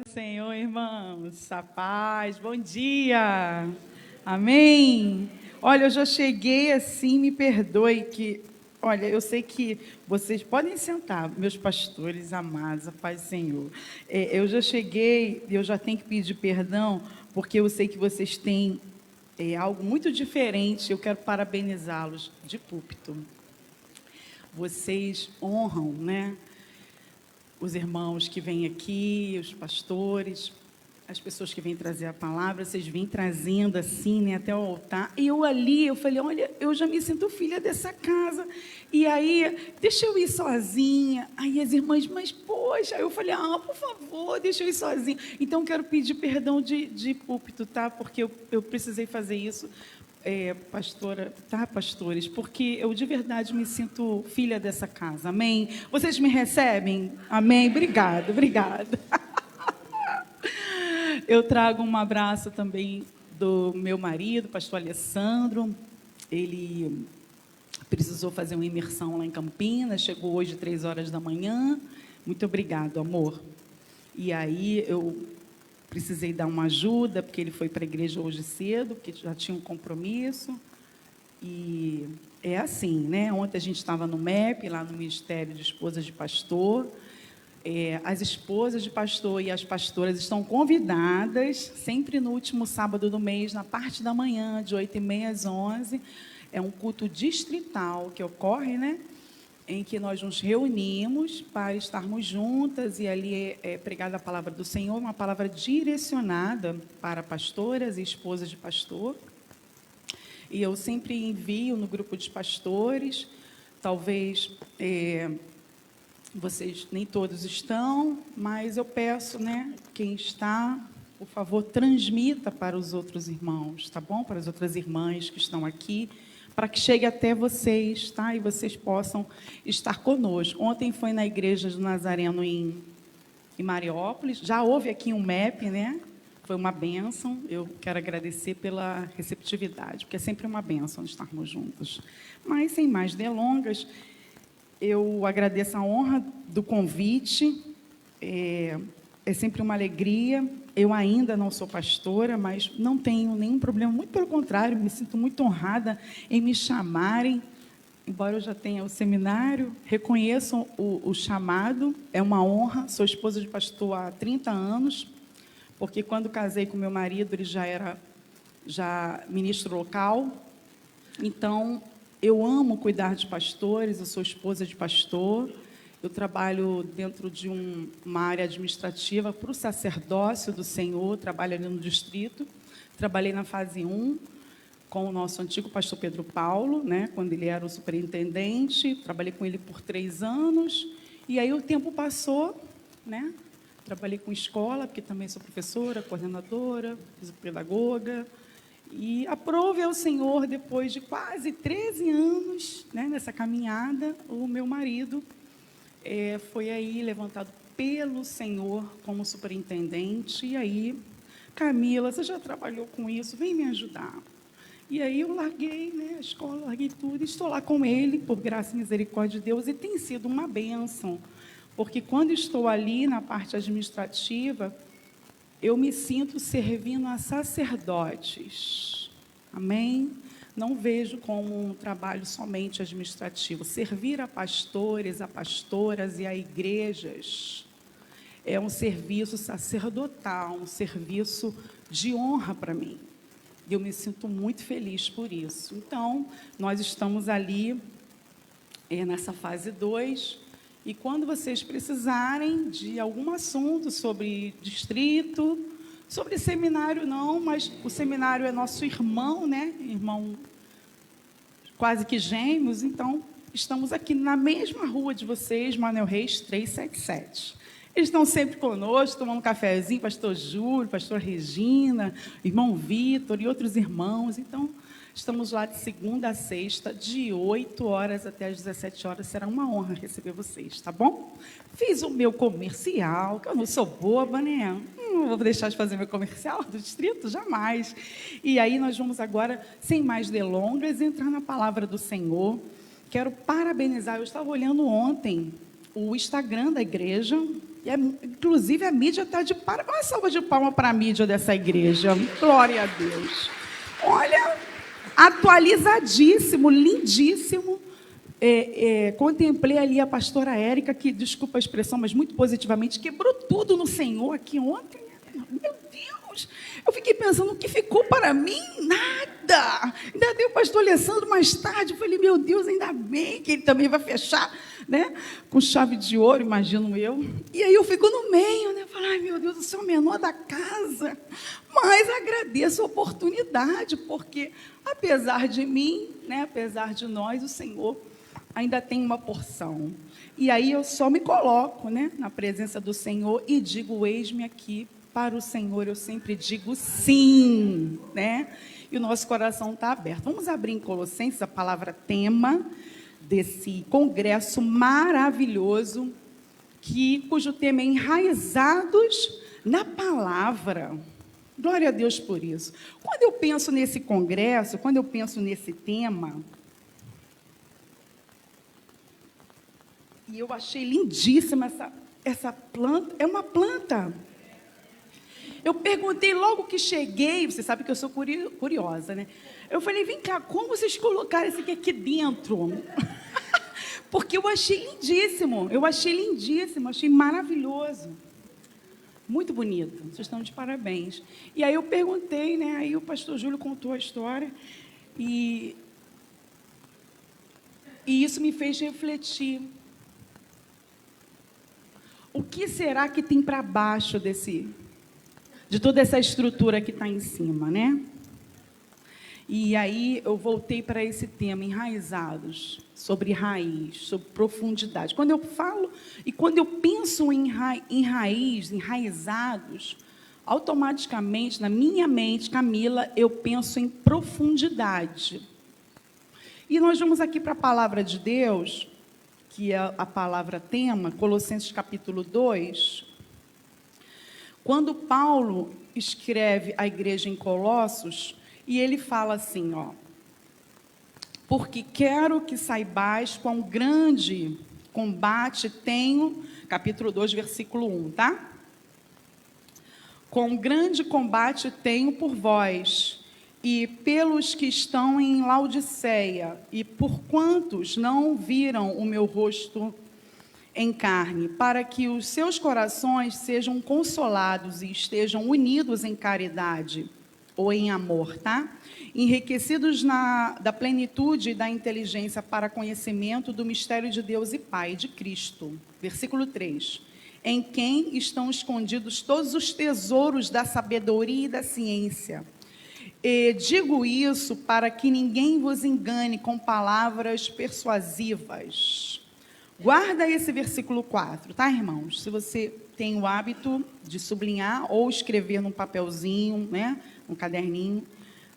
Senhor, irmãos, a paz, bom dia, amém. Olha, eu já cheguei assim, me perdoe que, olha, eu sei que vocês podem sentar, meus pastores amados, a paz do Senhor. Eu já cheguei e eu já tenho que pedir perdão, porque eu sei que vocês têm algo muito diferente, eu quero parabenizá-los de púlpito. Vocês honram, né? Os irmãos que vêm aqui, os pastores, as pessoas que vêm trazer a palavra, vocês vêm trazendo assim, né, até o altar. E eu falei, olha, eu já me sinto filha dessa casa. E aí, deixa eu ir sozinha. Aí as irmãs, mas poxa, aí eu falei, por favor, deixa eu ir sozinha. Então, eu quero pedir perdão de púlpito, tá? Porque eu precisei fazer isso. Pastora, tá, pastores? Porque eu de verdade me sinto filha dessa casa, amém? Vocês me recebem? Amém? Obrigada, obrigada. Eu trago um abraço também do meu marido, pastor Alessandro. Ele precisou fazer uma imersão lá em Campinas, chegou hoje 3 horas da manhã. Muito obrigado, amor. E aí eu precisei dar uma ajuda, porque ele foi para a igreja hoje cedo, porque já tinha um compromisso. E é assim, né? Ontem a gente estava no MEP, lá no Ministério de Esposas de Pastor. As esposas de pastor e as pastoras estão convidadas, sempre no último sábado do mês, na parte da manhã, de 8h30 às 11h. É um culto distrital que ocorre, né? Em que nós nos reunimos para estarmos juntas e ali é pregada a palavra do Senhor, uma palavra direcionada para pastoras e esposas de pastor. E eu sempre envio no grupo de pastores, talvez vocês nem todos estão, mas eu peço, né, quem está, por favor, transmita para os outros irmãos, tá bom? Para as outras irmãs que estão aqui, para que chegue até vocês, tá? E vocês possam estar conosco. Ontem foi na Igreja do Nazareno em Mariópolis, já houve aqui um MEP, né? Foi uma bênção, eu quero agradecer pela receptividade, porque é sempre uma bênção estarmos juntos. Mas, sem mais delongas, eu agradeço a honra do convite, é sempre uma alegria. Eu ainda não sou pastora, mas não tenho nenhum problema, muito pelo contrário, me sinto muito honrada em me chamarem, embora eu já tenha o seminário, reconheçam o chamado, é uma honra. Sou esposa de pastor há 30 anos, porque quando casei com meu marido, ele já era ministro local. Então, eu amo cuidar de pastores, eu sou esposa de pastor. Eu trabalho dentro de uma área administrativa para o sacerdócio do Senhor, trabalho ali no distrito. Trabalhei na fase 1 com o nosso antigo pastor Pedro Paulo, né, quando ele era o superintendente. Trabalhei com ele por 3 anos. E aí o tempo passou, né? Trabalhei com escola, porque também sou professora, coordenadora, pedagoga. E aprove ao Senhor, depois de quase 13 anos, né, nessa caminhada, o meu marido foi aí levantado pelo Senhor como superintendente. E aí, Camila, você já trabalhou com isso? Vem me ajudar. E aí eu larguei, né, a escola, larguei tudo, e estou lá com ele, por graça e misericórdia de Deus, e tem sido uma bênção, porque quando estou ali na parte administrativa, eu me sinto servindo a sacerdotes. Amém? Não vejo como um trabalho somente administrativo. Servir a pastores, a pastoras e a igrejas é um serviço sacerdotal, um serviço de honra para mim. E eu me sinto muito feliz por isso. Então, nós estamos ali nessa fase 2, e quando vocês precisarem de algum assunto sobre distrito, sobre seminário não, mas o seminário é nosso irmão, né? Irmão quase que gêmeos, então estamos aqui na mesma rua de vocês, Manuel Reis 377. Eles estão sempre conosco, tomando um cafezinho, pastor Júlio, pastor Regina, irmão Vitor e outros irmãos. Então, estamos lá de segunda a sexta, de 8 horas até as 17 horas. Será uma honra receber vocês, tá bom? Fiz o meu comercial, que eu não sou boba, né? Não vou deixar de fazer meu comercial do distrito, jamais. E aí nós vamos agora, sem mais delongas, entrar na palavra do Senhor. Quero parabenizar, eu estava olhando ontem o Instagram da igreja, Inclusive, a mídia está de parabéns. Uma salva de palmas para a mídia dessa igreja. Glória a Deus. Olha, atualizadíssimo, lindíssimo. Contemplei ali a pastora Érica, que, desculpa a expressão, mas muito positivamente, quebrou tudo no Senhor aqui ontem. Meu Deus! Eu fiquei pensando, o que ficou para mim? Nada! Ainda deu o pastor Alessandro mais tarde. Eu falei, meu Deus, ainda bem que ele também vai fechar, né? Com chave de ouro, imagino eu. E aí eu fico no meio, né? Eu falo, ai, meu Deus, eu sou o menor da casa. Mas agradeço a oportunidade, porque apesar de mim, né? Apesar de nós, o Senhor ainda tem uma porção. E aí eu só me coloco, né, na presença do Senhor e digo, eis-me aqui. Para o Senhor eu sempre digo sim, né? E o nosso coração está aberto. Vamos abrir em Colossenses a palavra tema desse congresso maravilhoso, cujo tema é enraizados na palavra. Glória a Deus por isso. Quando eu penso nesse congresso, quando eu penso nesse tema, e eu achei lindíssima essa planta, é uma planta. Eu perguntei logo que cheguei, você sabe que eu sou curiosa, né? Eu falei, vem cá, como vocês colocaram isso aqui dentro? Porque eu achei lindíssimo, achei maravilhoso. Muito bonito, vocês estão de parabéns. E aí eu perguntei, né? Aí o pastor Júlio contou a história e isso me fez refletir. O que será que tem para baixo de toda essa estrutura que está em cima, né? E aí eu voltei para esse tema, enraizados, sobre raiz, sobre profundidade. Quando eu falo e quando eu penso em raiz, enraizados, automaticamente, na minha mente, Camila, eu penso em profundidade. E nós vamos aqui para a palavra de Deus, que é a palavra tema, Colossenses capítulo 2. Quando Paulo escreve à igreja em Colossos, e ele fala assim, ó, porque quero que saibais quão grande combate tenho, capítulo 2, versículo 1, tá? Quão grande combate tenho por vós, e pelos que estão em Laodiceia, e por quantos não viram o meu rosto em carne, para que os seus corações sejam consolados e estejam unidos em caridade, ou em amor, tá? Enriquecidos da plenitude e da inteligência para conhecimento do mistério de Deus e Pai, de Cristo. Versículo 3. Em quem estão escondidos todos os tesouros da sabedoria e da ciência. E digo isso para que ninguém vos engane com palavras persuasivas. Guarda esse versículo 4, tá, irmãos? Se você tem o hábito de sublinhar ou escrever num papelzinho, né, num caderninho,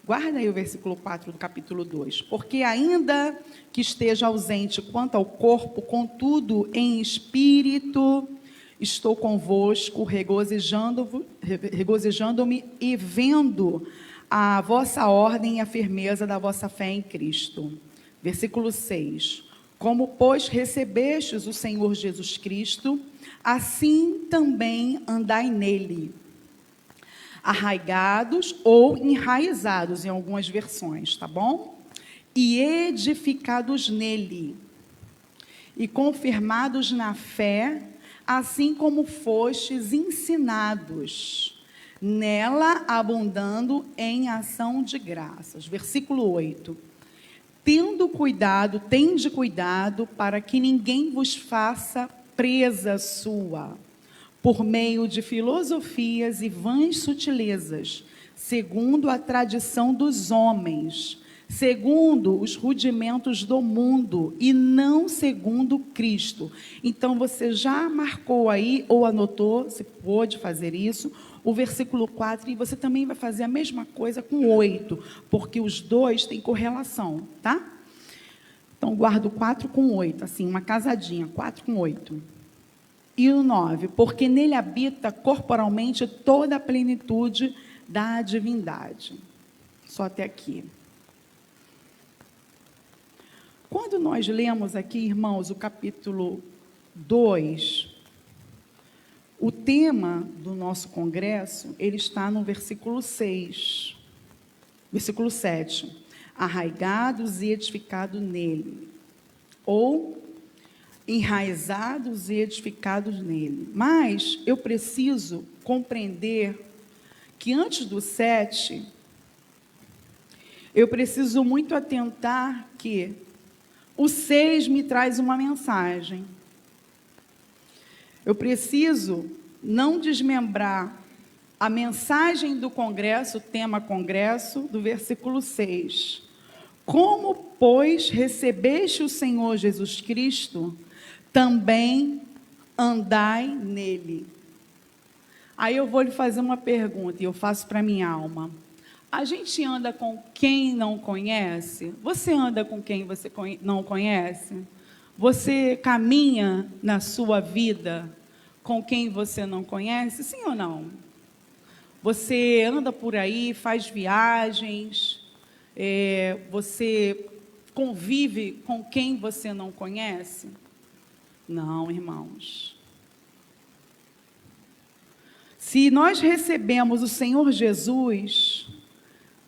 guarda aí o versículo 4 do capítulo 2. Porque ainda que esteja ausente quanto ao corpo, contudo, em espírito, estou convosco, regozijando-me e vendo a vossa ordem e a firmeza da vossa fé em Cristo. Versículo 6. Como, pois, recebestes o Senhor Jesus Cristo, assim também andai nele, arraigados ou enraizados, em algumas versões, tá bom? E edificados nele, e confirmados na fé, assim como fostes ensinados, nela abundando em ação de graças. Versículo 8. Tende cuidado para que ninguém vos faça presa sua, por meio de filosofias e vãs sutilezas, segundo a tradição dos homens, segundo os rudimentos do mundo, e não segundo Cristo. Então, você já marcou aí, ou anotou, você pode fazer isso, o versículo 4, e você também vai fazer a mesma coisa com o 8, porque os dois têm correlação, tá? Então, guardo 4 com 8, assim, uma casadinha, 4 com 8. E o 9, porque nele habita corporalmente toda a plenitude da divindade. Só até aqui. Quando nós lemos aqui, irmãos, o capítulo 2, O tema do nosso congresso, ele está no versículo 6, versículo 7. Arraigados e edificados nele. Ou enraizados e edificados nele. Mas eu preciso compreender que antes do 7, eu preciso muito atentar que o 6 me traz uma mensagem. Eu preciso não desmembrar a mensagem do congresso, o tema congresso, do versículo 6. Como, pois, recebeste o Senhor Jesus Cristo, também andai nele. Aí eu vou lhe fazer uma pergunta, e eu faço para minha alma. A gente anda com quem não conhece? Você anda com quem você não conhece? Você caminha na sua vida com quem você não conhece? Sim ou não? Você anda por aí, faz viagens, você convive com quem você não conhece? Não, irmãos. Se nós recebemos o Senhor Jesus,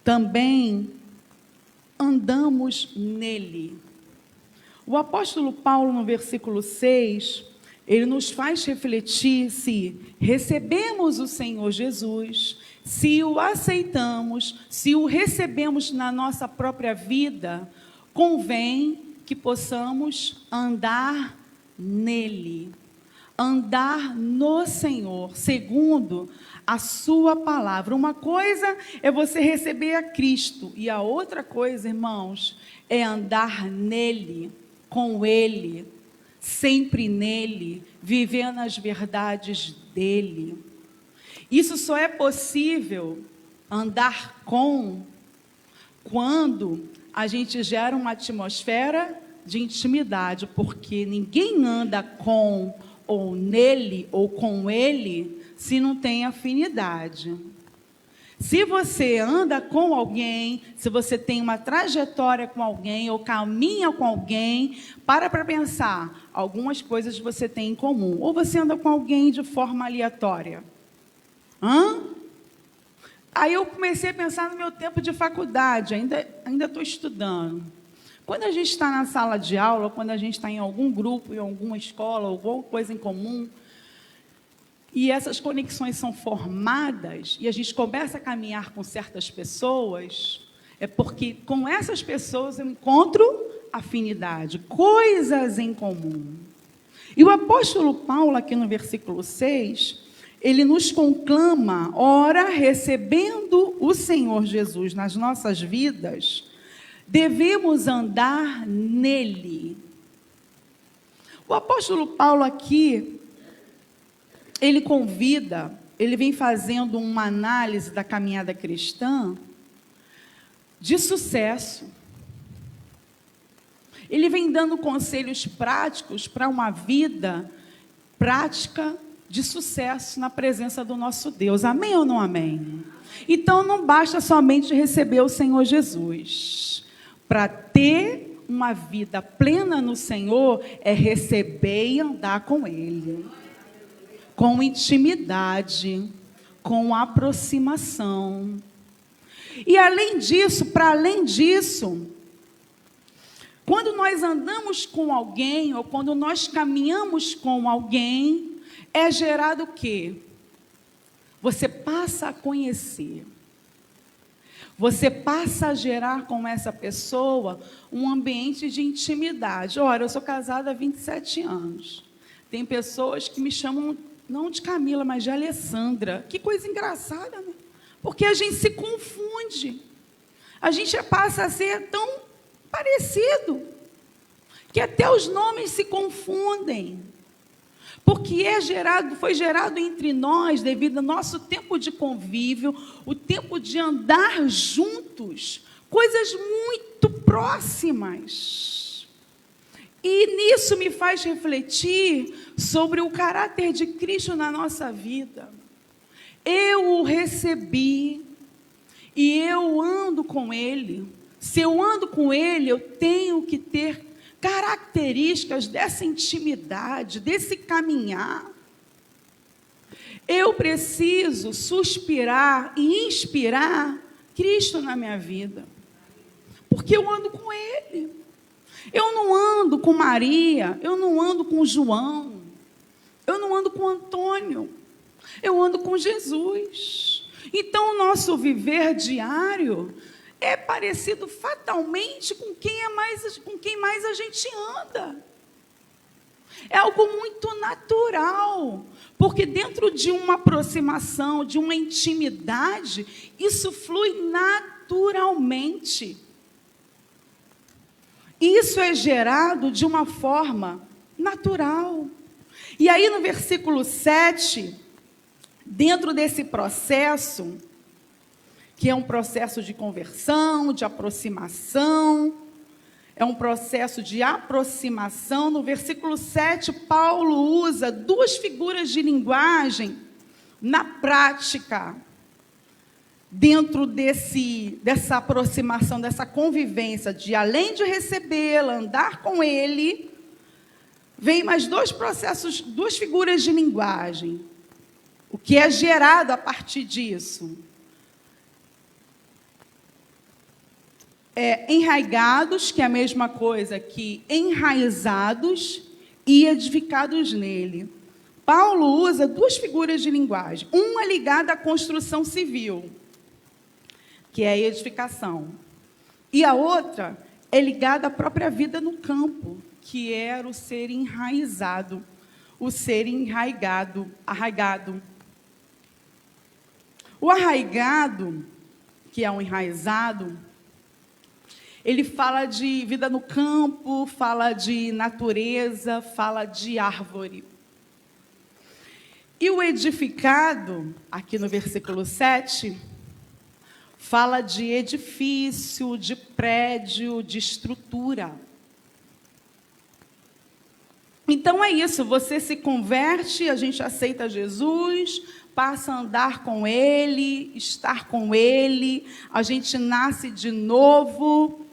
também andamos nele. O apóstolo Paulo, no versículo 6, ele nos faz refletir se recebemos o Senhor Jesus, se o aceitamos, se o recebemos na nossa própria vida, convém que possamos andar nele, andar no Senhor, segundo a sua palavra. Uma coisa é você receber a Cristo, e a outra coisa, irmãos, é andar nele, com ele, sempre nele, vivendo as verdades dele. Isso só é possível andar com quando a gente gera uma atmosfera de intimidade, porque ninguém anda com ou nele ou com ele se não tem afinidade. Se você anda com alguém, se você tem uma trajetória com alguém ou caminha com alguém, para pensar, algumas coisas você tem em comum. Ou você anda com alguém de forma aleatória. Aí eu comecei a pensar no meu tempo de faculdade, ainda estou estudando. Quando a gente está na sala de aula, quando a gente está em algum grupo, em alguma escola, alguma coisa em comum, e essas conexões são formadas, e a gente começa a caminhar com certas pessoas, é porque com essas pessoas eu encontro afinidade, coisas em comum. E o apóstolo Paulo, aqui no versículo 6, ele nos conclama, ora, recebendo o Senhor Jesus nas nossas vidas, devemos andar nele. O apóstolo Paulo aqui, ele convida, ele vem fazendo uma análise da caminhada cristã de sucesso. Ele vem dando conselhos práticos para uma vida prática de sucesso na presença do nosso Deus. Amém ou não amém? Então, não basta somente receber o Senhor Jesus. Para ter uma vida plena no Senhor, é receber e andar com Ele. Com intimidade, com aproximação. E além disso, para além disso, quando nós andamos com alguém, ou quando nós caminhamos com alguém, é gerado o quê? Você passa a conhecer. Você passa a gerar com essa pessoa um ambiente de intimidade. Ora, eu sou casada há 27 anos. Tem pessoas que me chamam, não de Camila, mas de Alessandra. Que coisa engraçada, né? Porque a gente se confunde. A gente passa a ser tão parecido, que até os nomes se confundem. Porque foi gerado entre nós, devido ao nosso tempo de convívio, o tempo de andar juntos, coisas muito próximas. E nisso me faz refletir sobre o caráter de Cristo na nossa vida. Eu o recebi e eu ando com Ele. Se eu ando com Ele, eu tenho que ter características dessa intimidade, desse caminhar. Eu preciso suspirar e inspirar Cristo na minha vida, porque eu ando com Ele. Eu não ando com Maria, eu não ando com João, eu não ando com Antônio, eu ando com Jesus. Então, o nosso viver diário é parecido fatalmente com quem mais a gente anda. É algo muito natural, porque dentro de uma aproximação, de uma intimidade, isso flui naturalmente. Isso é gerado de uma forma natural. E aí no versículo 7, dentro desse processo, que é um processo de conversão, de aproximação, é um processo de aproximação. No versículo 7, Paulo usa duas figuras de linguagem na prática, dentro dessa aproximação, dessa convivência, de além de recebê-la, andar com ele, vem mais dois processos, duas figuras de linguagem. O que é gerado a partir disso? Enraigados, que é a mesma coisa que enraizados e edificados nele. Paulo usa duas figuras de linguagem. Uma ligada à construção civil, que é a edificação. E a outra é ligada à própria vida no campo, que era o ser enraizado, o ser arraigado. O arraigado, que é um enraizado, ele fala de vida no campo, fala de natureza, fala de árvore. E o edificado, aqui no versículo 7, fala de edifício, de prédio, de estrutura. Então é isso, você se converte, a gente aceita Jesus, passa a andar com Ele, estar com Ele, a gente nasce de novo.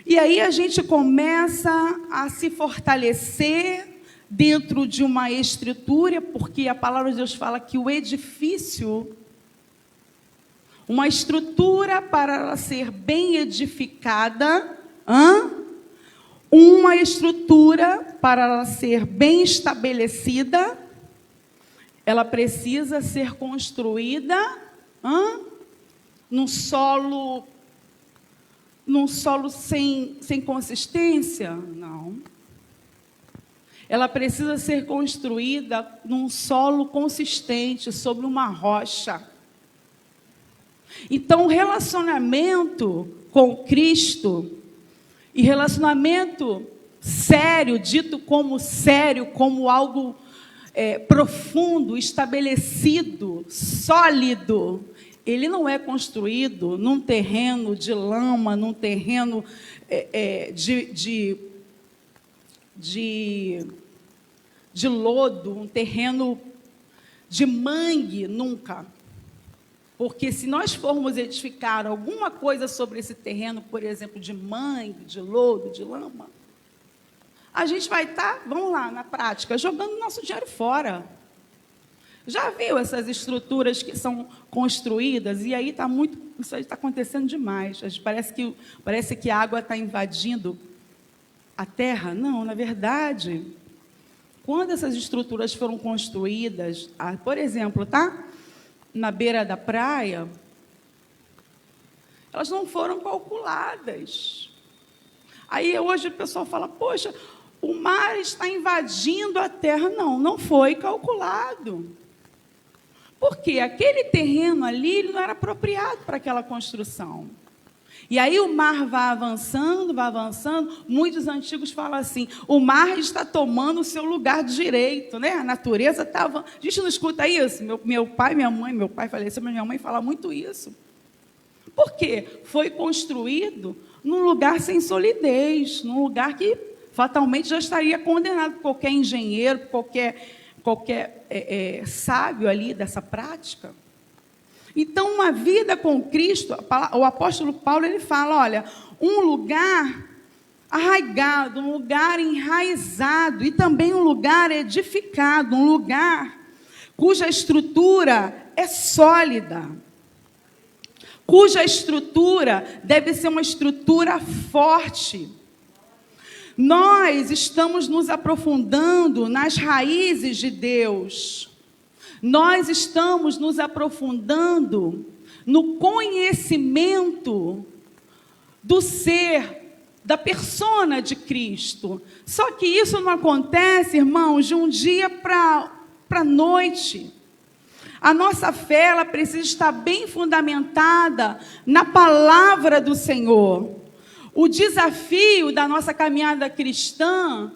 E aí a gente começa a se fortalecer dentro de uma estrutura, porque a palavra de Deus fala que o edifício, uma estrutura para ela ser bem edificada, uma estrutura para ela ser bem estabelecida, ela precisa ser construída num solo sem consistência? Não. Ela precisa ser construída num solo consistente, sobre uma rocha. Então, relacionamento com Cristo, e relacionamento sério, dito como sério, como algo profundo, estabelecido, sólido, ele não é construído num terreno de lama, num terreno de lodo, um terreno de mangue, nunca. Porque se nós formos edificar alguma coisa sobre esse terreno, por exemplo, de mangue, de lodo, de lama, a gente vai estar, vamos lá, na prática, jogando nosso dinheiro fora. Já viu essas estruturas que são construídas? E aí isso aí está acontecendo demais. Parece que a água está invadindo a terra. Não, na verdade, quando essas estruturas foram construídas, por exemplo, na beira da praia, elas não foram calculadas. Aí hoje o pessoal fala, poxa, o mar está invadindo a terra. Não, não foi calculado. Porque aquele terreno ali ele não era apropriado para aquela construção. E aí o mar vai avançando, muitos antigos falam assim, o mar está tomando o seu lugar de direito, né? A natureza estava... A gente não escuta isso? Meu pai faleceu, mas minha mãe fala muito isso. Por quê? Foi construído num lugar sem solidez, num lugar que fatalmente já estaria condenado por qualquer engenheiro, qualquer sábio ali dessa prática. Então, uma vida com Cristo, o apóstolo Paulo ele fala, olha, um lugar arraigado, um lugar enraizado e também um lugar edificado, um lugar cuja estrutura é sólida, cuja estrutura deve ser uma estrutura forte. Nós estamos nos aprofundando nas raízes de Deus. Nós estamos nos aprofundando no conhecimento do ser, da persona de Cristo. Só que isso não acontece, irmãos, de um dia para a noite. A nossa fé, ela precisa estar bem fundamentada na palavra do Senhor. O desafio da nossa caminhada cristã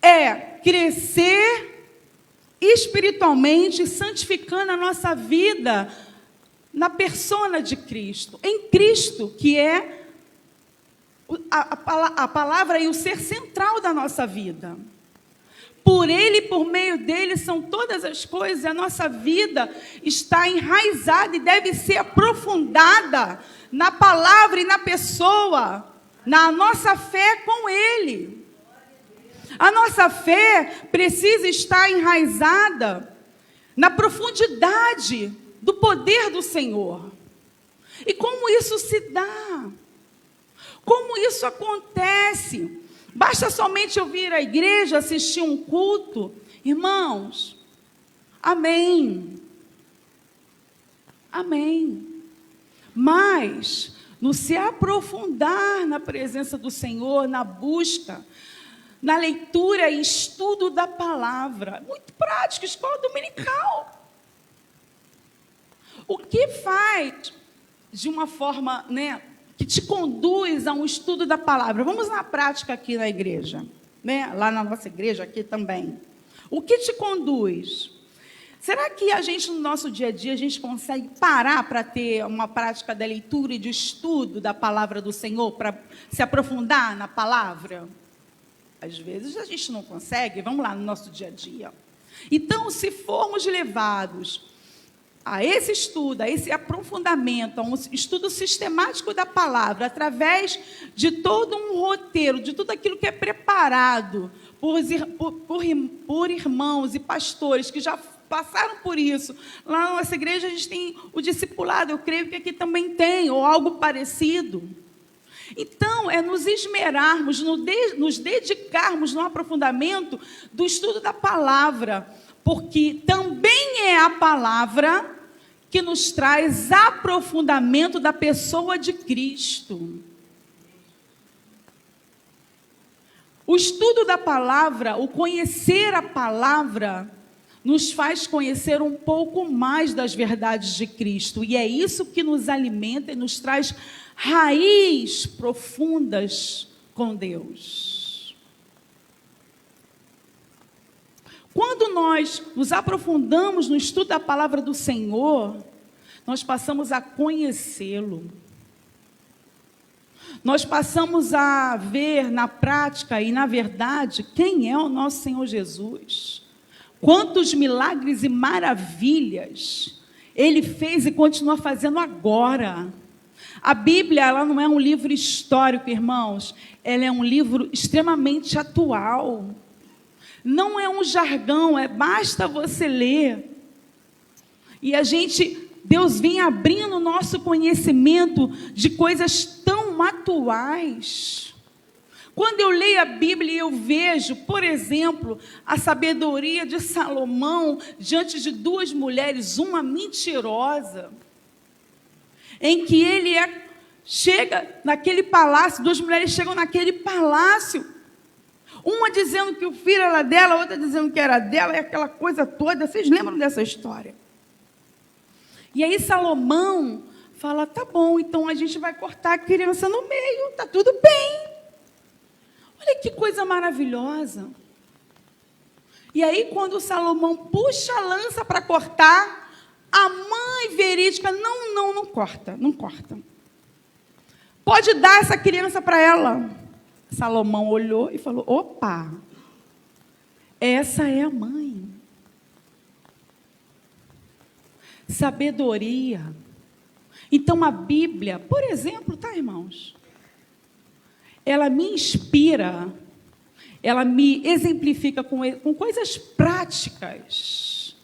é crescer espiritualmente, santificando a nossa vida na persona de Cristo, em Cristo, que é a palavra e o ser central da nossa vida. Por Ele e por meio dEle são todas as coisas. A nossa vida está enraizada e deve ser aprofundada na palavra e na pessoa, na nossa fé com Ele. A nossa fé precisa estar enraizada na profundidade do poder do Senhor. E como isso se dá? Como isso acontece? Basta somente eu vir à igreja, assistir um culto? Irmãos, amém. Amém. Mas, no se aprofundar na presença do Senhor, na busca, na leitura e estudo da palavra, muito prático, escola dominical. O que faz de uma forma, que te conduz a um estudo da palavra? Vamos na prática aqui na igreja, lá na nossa igreja aqui também. O que te conduz? Será que a gente, no nosso dia a dia, a gente consegue parar para ter uma prática da leitura e de estudo da palavra do Senhor, para se aprofundar na palavra? Às vezes a gente não consegue, vamos lá no nosso dia a dia. Então, se formos levados a esse estudo, a esse aprofundamento, a um estudo sistemático da palavra, através de todo um roteiro, de tudo aquilo que é preparado por irmãos e pastores que já passaram por isso. Lá na nossa igreja a gente tem o discipulado, eu creio que aqui também tem, ou algo parecido. Então, é nos esmerarmos, nos dedicarmos no aprofundamento do estudo da palavra, porque também é a palavra que nos traz aprofundamento da pessoa de Cristo. O estudo da palavra, o conhecer a palavra, nos faz conhecer um pouco mais das verdades de Cristo. E é isso que nos alimenta e nos traz raízes profundas com Deus. Quando nós nos aprofundamos no estudo da palavra do Senhor, nós passamos a conhecê-lo. Nós passamos a ver na prática e na verdade quem é o nosso Senhor Jesus. Quantos milagres e maravilhas Ele fez e continua fazendo agora. A Bíblia, ela não é um livro histórico, irmãos. Ela é um livro extremamente atual. Não é um jargão, basta você ler. E Deus vem abrindo o nosso conhecimento de coisas tão atuais. Quando eu leio a Bíblia, eu vejo, por exemplo, a sabedoria de Salomão diante de duas mulheres, uma mentirosa, em que ele chega naquele palácio, duas mulheres chegam naquele palácio, uma dizendo que o filho era dela, outra dizendo que era dela, e aquela coisa toda. Vocês lembram dessa história? E aí Salomão fala, tá bom, então a gente vai cortar a criança no meio, tá tudo bem. Olha que coisa maravilhosa. E aí quando Salomão puxa a lança para cortar, a mãe verídica, não corta, não corta. Pode dar essa criança para ela. Salomão olhou e falou, opa, essa é a mãe. Sabedoria. Então a Bíblia, por exemplo, tá, irmãos? Ela me inspira, ela me exemplifica com coisas práticas.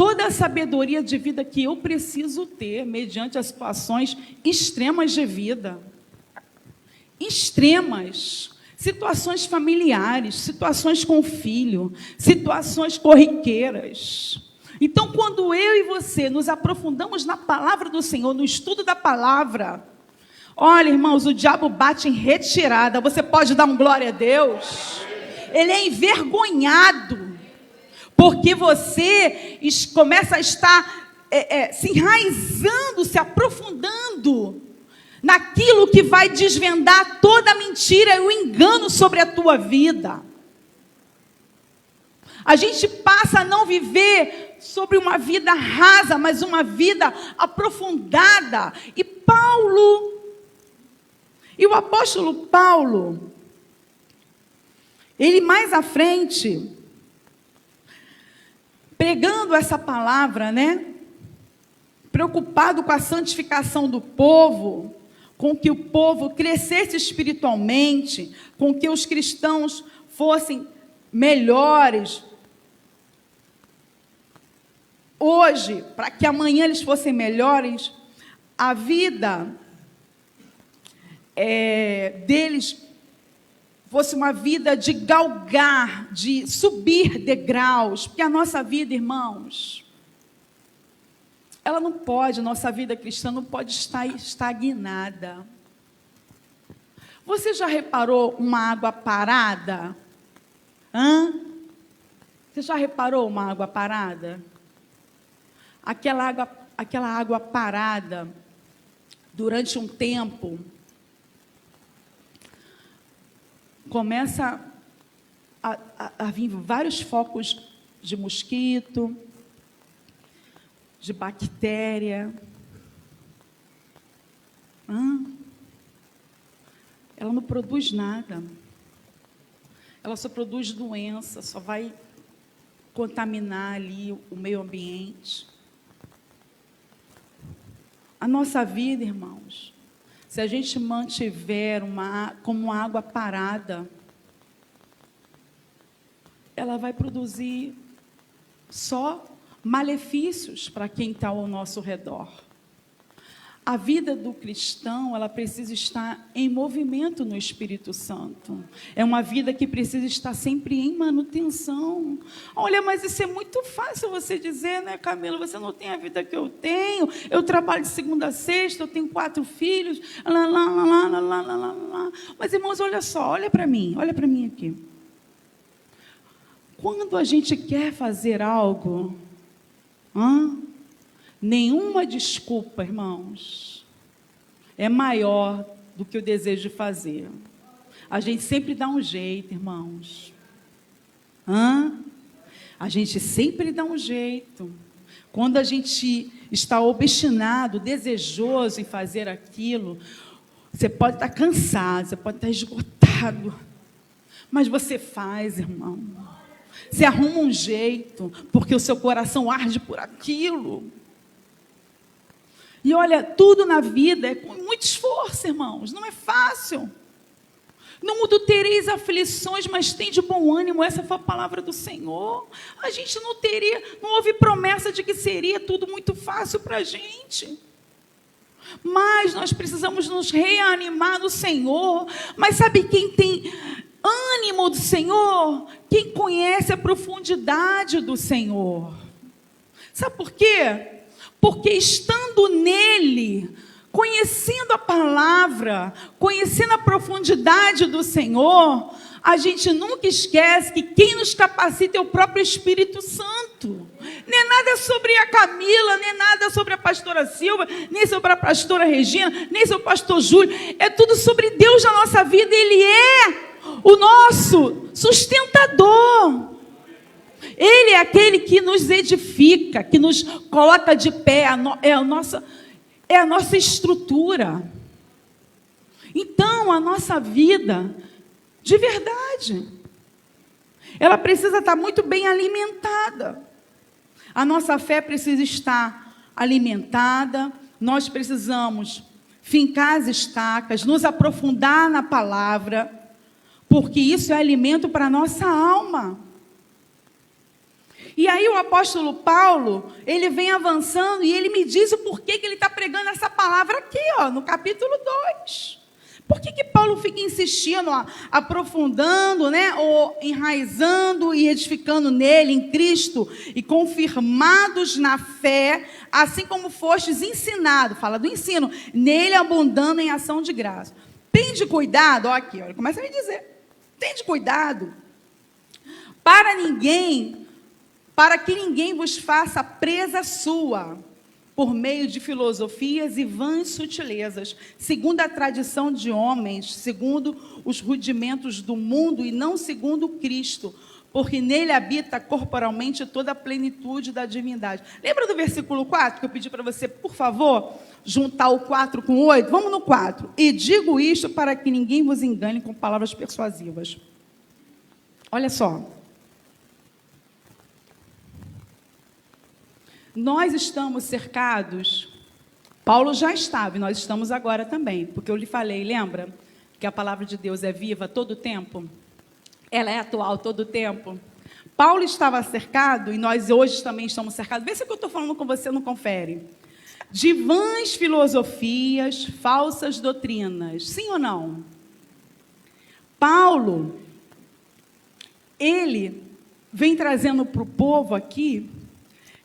toda a sabedoria de vida que eu preciso ter mediante as situações extremas de vida. Extremas. Situações familiares, situações com o filho, situações corriqueiras. Então, quando eu e você nos aprofundamos na palavra do Senhor, no estudo da palavra, olha, irmãos, o diabo bate em retirada. Você pode dar um glória a Deus? Ele é envergonhado, porque você começa a estar se enraizando, se aprofundando naquilo que vai desvendar toda a mentira e o engano sobre a tua vida. A gente passa a não viver sobre uma vida rasa, mas uma vida aprofundada. E o apóstolo Paulo, ele mais à frente, pregando essa palavra, né? Preocupado com a santificação do povo, com que o povo crescesse espiritualmente, com que os cristãos fossem melhores hoje, para que amanhã eles fossem melhores, a vida deles fosse uma vida de galgar, de subir degraus, porque a nossa vida, irmãos, nossa vida cristã não pode estar estagnada. Você já reparou uma água parada? Você já reparou uma água parada? Aquela água parada, durante um tempo, começa a vir vários focos de mosquito, de bactéria. Ela não produz nada. Ela só produz doença, só vai contaminar ali o meio ambiente. A nossa vida, irmãos, se a gente mantiver como uma água parada, ela vai produzir só malefícios para quem está ao nosso redor. A vida do cristão, ela precisa estar em movimento no Espírito Santo. É uma vida que precisa estar sempre em manutenção. Olha, mas isso é muito fácil você dizer, né, Camila? Você não tem a vida que eu tenho. Eu trabalho de segunda a sexta, eu tenho 4 filhos. Mas, irmãos, olha só, olha para mim aqui. Quando a gente quer fazer algo, nenhuma desculpa, irmãos, é maior do que o desejo de fazer. A gente sempre dá um jeito, irmãos. A gente sempre dá um jeito. Quando a gente está obstinado, desejoso em fazer aquilo, você pode estar cansado, você pode estar esgotado, mas você faz, irmão. Você arruma um jeito, porque o seu coração arde por aquilo. E olha, tudo na vida é com muito esforço, irmãos. Não é fácil. No mundo tereis aflições, mas tem de bom ânimo. Essa foi a palavra do Senhor. A gente não houve promessa de que seria tudo muito fácil para a gente. Mas nós precisamos nos reanimar no Senhor. Mas sabe quem tem ânimo do Senhor? Quem conhece a profundidade do Senhor. Sabe por quê? Porque estando nele, conhecendo a palavra, conhecendo a profundidade do Senhor, a gente nunca esquece que quem nos capacita é o próprio Espírito Santo. Nem nada sobre a Camila, nem nada sobre a pastora Silva, nem sobre a pastora Regina, nem sobre o pastor Júlio. É tudo sobre Deus na nossa vida. Ele é o nosso sustentador. Ele é aquele que nos edifica, que nos coloca de pé, é a nossa estrutura. Então, a nossa vida, de verdade, ela precisa estar muito bem alimentada. A nossa fé precisa estar alimentada, nós precisamos fincar as estacas, nos aprofundar na palavra, porque isso é alimento para a nossa alma. E aí o apóstolo Paulo, ele vem avançando e ele me diz o porquê que ele está pregando essa palavra aqui, ó, no capítulo 2. Por que Paulo fica insistindo, ó, aprofundando, né, ou enraizando e edificando nele, em Cristo, e confirmados na fé, assim como fostes ensinados, fala do ensino, nele abundando em ação de graça. Tende cuidado, ó aqui, ó, ele começa a me dizer, tende cuidado, para que ninguém vos faça presa sua, por meio de filosofias e vãs sutilezas, segundo a tradição de homens, segundo os rudimentos do mundo e não segundo Cristo, porque nele habita corporalmente toda a plenitude da divindade. Lembra do versículo 4, que eu pedi para você, por favor, juntar o 4 com o 8? Vamos no 4. E digo isto para que ninguém vos engane com palavras persuasivas. Olha só. Nós estamos cercados, Paulo já estava, e nós estamos agora também, porque eu lhe falei, lembra? Que a palavra de Deus é viva todo o tempo? Ela é atual todo o tempo? Paulo estava cercado, e nós hoje também estamos cercados. Vê se o que eu estou falando com você não confere. De vãs filosofias, falsas doutrinas. Sim ou não? Paulo, ele vem trazendo para o povo aqui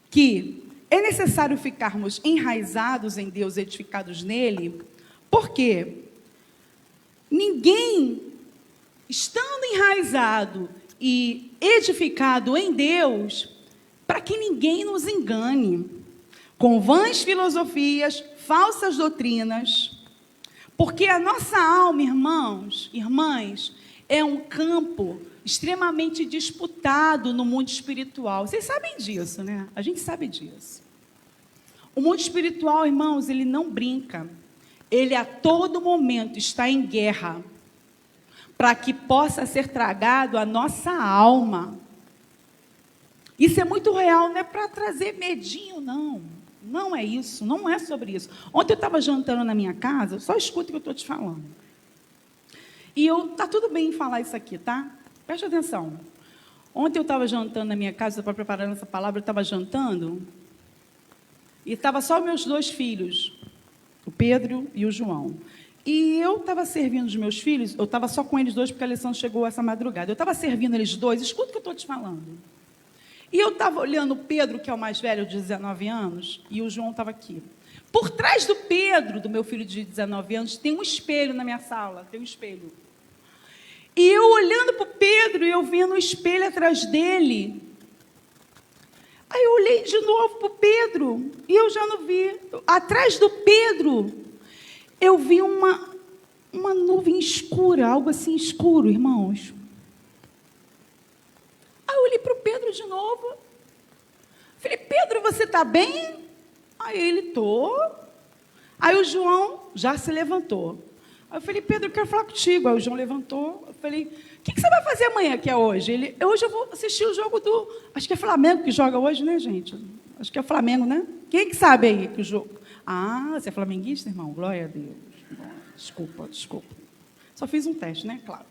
que é necessário ficarmos enraizados em Deus, edificados nele, porque ninguém, estando enraizado e edificado em Deus, para que ninguém nos engane, com vãs filosofias, falsas doutrinas, porque a nossa alma, irmãos, irmãs, é um campo extremamente disputado no mundo espiritual. Vocês sabem disso, né? A gente sabe disso. O mundo espiritual, irmãos, ele não brinca. Ele a todo momento está em guerra para que possa ser tragado a nossa alma. Isso é muito real, não é para trazer medinho, não. Não é isso, não é sobre isso. Ontem eu estava jantando na minha casa, só escuta o que eu estou te falando. E tá tudo bem falar isso aqui, tá? Preste atenção. Ontem eu estava jantando na minha casa, para preparando essa palavra, eu estava jantando, e estava só meus 2 filhos, o Pedro e o João. E eu estava servindo os meus filhos, eu estava só com eles 2, porque a Alessandra chegou essa madrugada. Eu estava servindo eles 2, escuta o que eu estou te falando. E eu estava olhando o Pedro, que é o mais velho, de 19 anos, e o João estava aqui. Por trás do Pedro, do meu filho de 19 anos, tem um espelho na minha sala, tem um espelho. E eu olhando para o Pedro, e eu vendo o espelho atrás dele. Aí eu olhei de novo para o Pedro, e eu já não vi. Atrás do Pedro, eu vi uma nuvem escura, algo assim escuro, irmãos. Aí eu olhei para o Pedro de novo. Falei, Pedro, você está bem? Aí ele, tô. Aí o João já se levantou. Aí eu falei, Pedro, eu quero falar contigo. Aí o João levantou. Eu falei, o que você vai fazer amanhã, que é hoje? Hoje eu vou assistir o jogo do... Acho que é Flamengo que joga hoje, né, gente? Acho que é Flamengo, né? Quem é que sabe aí que o jogo... Ah, você é flamenguista, irmão? Glória a Deus. Desculpa. Só fiz um teste, né? Claro.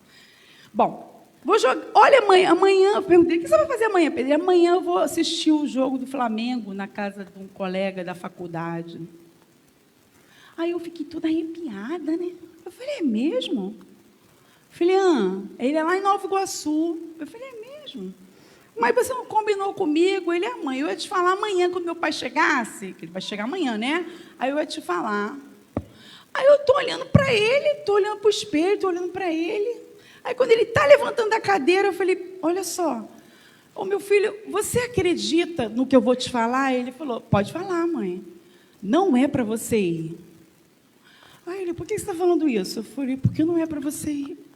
Bom, vou jogar... Olha, amanhã... Eu perguntei, o que você vai fazer amanhã, Pedro? Amanhã eu vou assistir o jogo do Flamengo na casa de um colega da faculdade. Aí eu fiquei toda arrepiada, né? Eu falei, é mesmo? Eu falei, ele é lá em Nova Iguaçu. Eu falei, é mesmo? Mas você não combinou comigo? Ele, mãe, eu ia te falar amanhã, quando meu pai chegasse, que ele vai chegar amanhã, né? Aí eu ia te falar. Aí eu estou olhando para ele, estou olhando para o espelho, estou olhando para ele. Aí quando ele está levantando da cadeira, eu falei, olha só, ô meu filho, você acredita no que eu vou te falar? Ele falou, pode falar, mãe. Não é para você ir. Aí ele, por que você está falando isso? Eu falei, porque não é para você ir.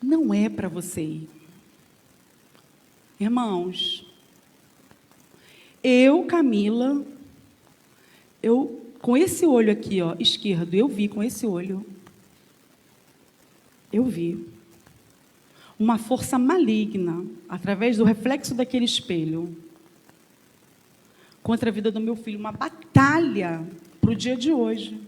Não é para você ir. Irmãos, Camila, com esse olho aqui, ó, esquerdo, eu vi com esse olho. Eu vi uma força maligna, através do reflexo daquele espelho, contra a vida do meu filho, uma batalha para o dia de hoje.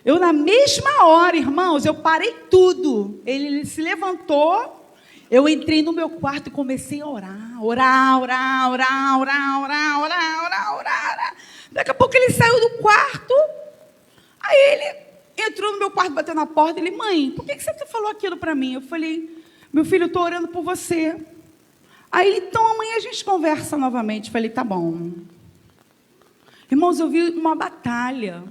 Eu, na mesma hora, irmãos, eu parei tudo. Ele se levantou, eu entrei no meu quarto e comecei a orar. orar, orar, orar, orar, orar, orar, orar, orar. Daqui a pouco ele saiu do quarto, aí ele entrou no meu quarto, bateu na porta, ele, mãe, por que você falou aquilo para mim? Eu falei, meu filho, eu estou orando por você. Aí ele, então amanhã a gente conversa novamente. Eu falei, tá bom. Irmãos, eu vi uma batalha.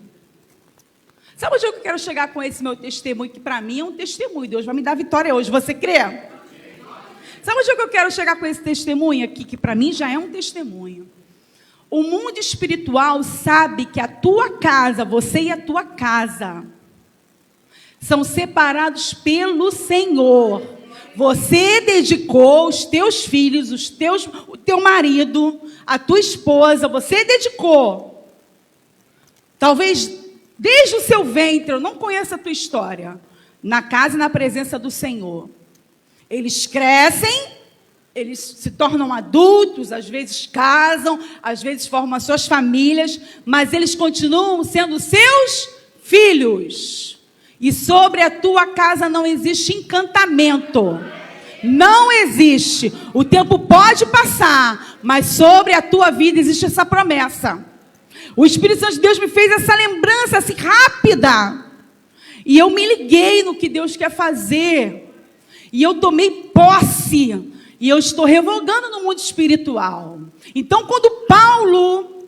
Sabe onde eu quero chegar com esse meu testemunho? Que para mim é um testemunho. Deus vai me dar vitória hoje. Você crê? Sabe onde eu quero chegar com esse testemunho aqui? Que para mim já é um testemunho. O mundo espiritual sabe que a tua casa, você e a tua casa, são separados pelo Senhor. Você dedicou os teus filhos, o teu marido, a tua esposa, você dedicou. Talvez desde o seu ventre, eu não conheço a tua história, na casa e na presença do Senhor. Eles crescem, eles se tornam adultos, às vezes casam, às vezes formam as suas famílias, mas eles continuam sendo seus filhos. E sobre a tua casa não existe encantamento. Não existe. O tempo pode passar, mas sobre a tua vida existe essa promessa. O Espírito Santo de Deus me fez essa lembrança assim rápida. E eu me liguei no que Deus quer fazer. E eu tomei posse. E eu estou revogando no mundo espiritual. Então, quando Paulo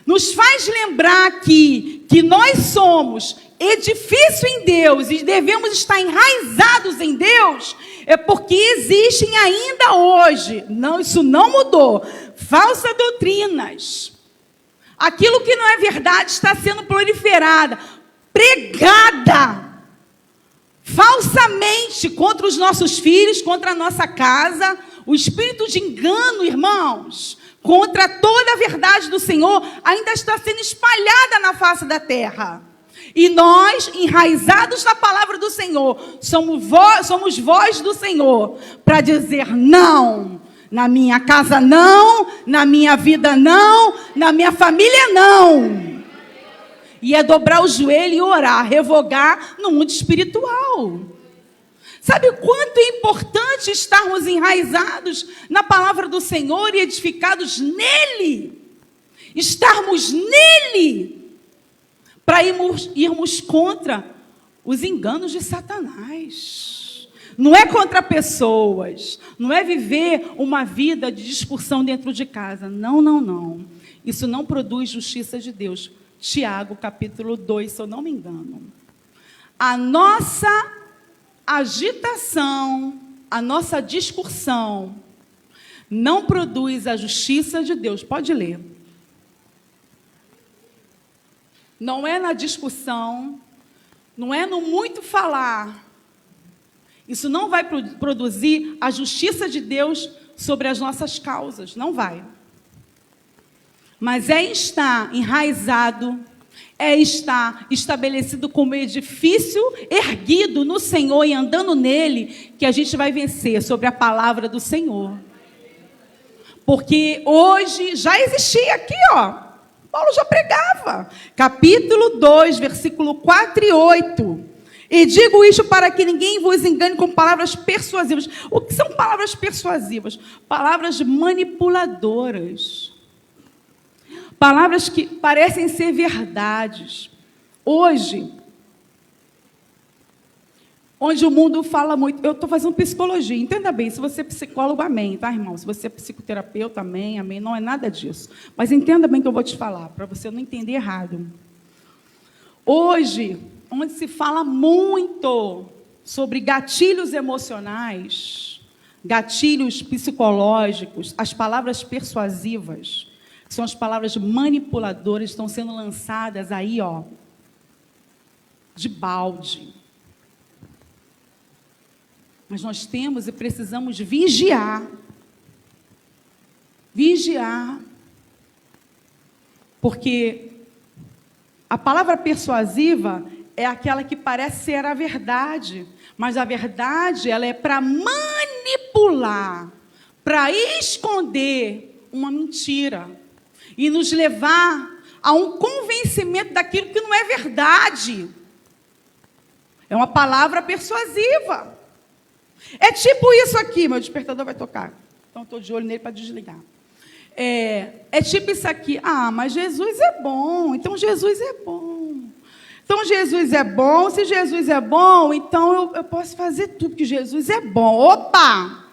nos faz lembrar que nós somos edifício em Deus e devemos estar enraizados em Deus, é porque existem ainda hoje, isso não mudou, falsas doutrinas. Aquilo que não é verdade está sendo proliferada, pregada, falsamente contra os nossos filhos, contra a nossa casa. O espírito de engano, irmãos, contra toda a verdade do Senhor, ainda está sendo espalhada na face da terra. E nós, enraizados na palavra do Senhor, somos voz do Senhor, para dizer não, na minha casa não, na minha vida não, na minha família não. E é dobrar o joelho e orar, revogar no mundo espiritual. Sabe quanto é importante estarmos enraizados na palavra do Senhor e edificados nele? Estarmos nele, para irmos contra os enganos de Satanás. Não é contra pessoas, não é viver uma vida de discussão dentro de casa. Não, não, não. Isso não produz justiça de Deus. Tiago, capítulo 2, se eu não me engano. A nossa agitação, a nossa discussão, não produz a justiça de Deus. Pode ler. Não é na discussão, não é no muito falar. Isso não vai produzir a justiça de Deus sobre as nossas causas, não vai. Mas é estar enraizado, é estar estabelecido como edifício erguido no Senhor e andando nele, que a gente vai vencer sobre a palavra do Senhor. Porque hoje já existia aqui, ó. Paulo já pregava. Capítulo 2, versículo 4 e 8. E digo isto para que ninguém vos engane com palavras persuasivas. O que são palavras persuasivas? Palavras manipuladoras. Palavras que parecem ser verdades. Hoje, onde o mundo fala muito... Eu estou fazendo psicologia, entenda bem. Se você é psicólogo, amém, tá, irmão? Se você é psicoterapeuta, amém, amém. Não é nada disso. Mas entenda bem o que eu vou te falar, para você não entender errado. Hoje, onde se fala muito sobre gatilhos emocionais, gatilhos psicológicos, as palavras persuasivas, que são as palavras manipuladoras, estão sendo lançadas aí, ó, de balde. Mas nós temos e precisamos vigiar. Vigiar. Porque a palavra persuasiva é aquela que parece ser a verdade. Mas a verdade, ela é para manipular, para esconder uma mentira. E nos levar a um convencimento daquilo que não é verdade. É uma palavra persuasiva. É tipo isso aqui, meu despertador vai tocar. então estou de olho nele para desligar. É tipo isso aqui. Ah, mas Jesus é bom, então Jesus é bom. Então Jesus é bom, se Jesus é bom, então eu posso fazer tudo, porque Jesus é bom. Opa!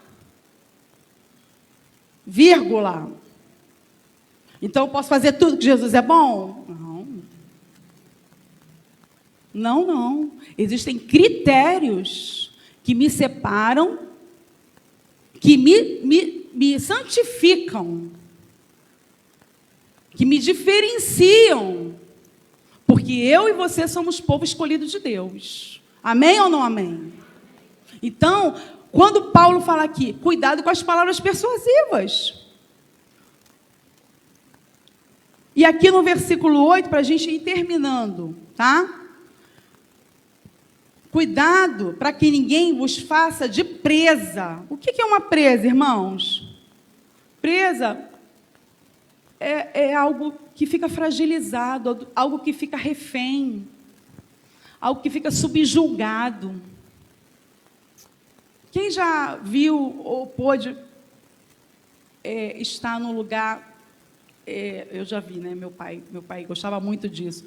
Vírgula. Então eu posso fazer tudo que Jesus é bom? Não. Não, não. Existem critérios que me separam, que me santificam, que me diferenciam, porque eu e você somos povo escolhido de Deus. Amém ou não amém? Então, quando Paulo fala aqui, cuidado com as palavras persuasivas. E aqui no versículo 8, para a gente ir terminando, tá? Cuidado para que ninguém vos faça de presa. O que é uma presa, irmãos? Presa é algo que fica fragilizado, algo que fica refém, algo que fica subjugado. Quem já viu ou pôde estar num lugar, eu já vi, né? Meu pai gostava muito disso,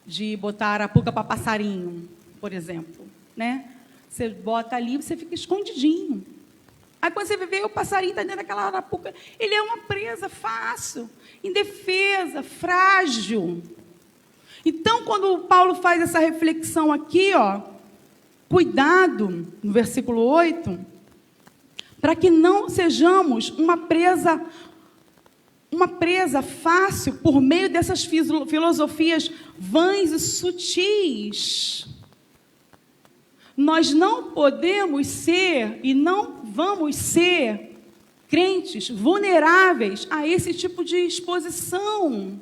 de botar arapuca para passarinho, por exemplo, né? Você bota ali, você fica escondidinho. Aí quando você vê o passarinho está dentro daquela arapuca, ele é uma presa fácil, indefesa, frágil. Então, quando o Paulo faz essa reflexão aqui, cuidado, no versículo 8, para que não sejamos uma presa fácil por meio dessas filosofias vãs e sutis. Nós não podemos ser e não vamos ser crentes vulneráveis a esse tipo de exposição.